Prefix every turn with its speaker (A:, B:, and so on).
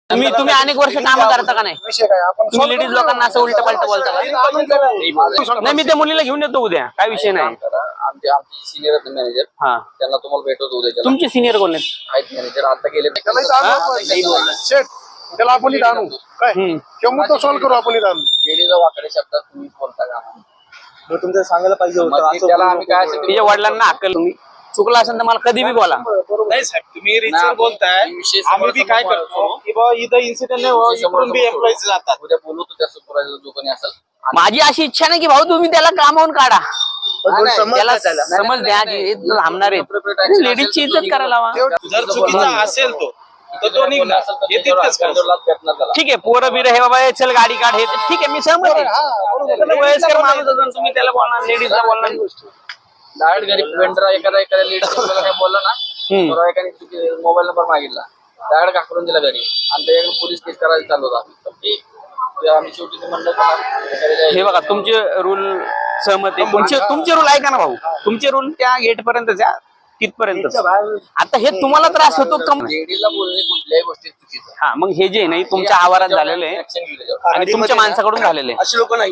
A: तुम्ही अनेक वर्ष काम करता का नाही?
B: विषय काय आपण
A: तुम्ही लेडीज लोकांना असं उलट पालट बोलता का? नाही, मी त्या मुलीला घेऊन येतो उद्या, काय विषय नाही.
C: आमचे सिनियर मॅनेजर
A: हा,
C: त्यांना तुम्हाला भेटवतो उद्या.
A: तुमचे सिनियर कोण आहेत?
C: आहेत मॅनेजर आता गेले.
B: शेट त्याला आपण इथं आणू काय किंवा मुद्दा सॉल्व्ह करू आपण इथं आणू.
C: लेडीज वाकडे शब्दात तुम्ही बोलता का?
D: तुमचं सांगायला पाहिजे होतं.
C: त्याला आम्ही काय असं
A: तिच्या वडिलांना अक्कल, तुम्ही चुकला असेल तर मला कधी बी बोला.
D: नाही साहेब, तुम्ही रिचर बोलताय.
C: विषय
D: आम्ही बी काय करतो की बाबा इथं इन्सिडेंट इकडून बी एम्प्लॉईज जातात.
C: उद्या बोलवतो त्या सुपरवायझर जो कोणी असेल.
A: माझी अशी इच्छा नाही की भाऊ तुम्ही त्याला कामावून काढा, त्याला
C: त्याला.
A: समज द्या की थांबणार आहेत. लेडीजची इज्जत करायला हवा.
D: जर चुकीचा असेल तो निघणार. हे तितकंच करतो.
A: ठीक आहे, पोरं बिरं हे बाबा चल गाडी काढ, हे ठीक आहे, मी सहमत आहे. वयस्कर माणूस असून तुम्ही त्याला बोलणार, लेडीजला बोलणार.
C: डायरेक्ट घरी वेंडर एखाद्या लेडीज काय बोलला ना, बरोबर एकाने मोबाईल नंबर मागितला, डायरेक्ट काकरून दिला घरी आणि त्याच्याकडे पोलीस केस करायला चालू होता. आम्ही शेवटी म्हणलं
A: हे बघा, तुमचे रूल सहमत आहे. तुमचे रूल ऐका ना भाऊ, तुमचे रूल त्या गेट पर्यंत जा, तिथपर्यंत. आता हे तुम्हाला त्रास होतो का?
C: लेडीजला बोलणे कुठल्याही गोष्टी चुकीचं.
A: हा, मग हे जे नाही तुमच्या आवारात झालेलं आहे आणि तुमच्या माणसाकडून झालेलं आहे.
D: अशी लोक नाही.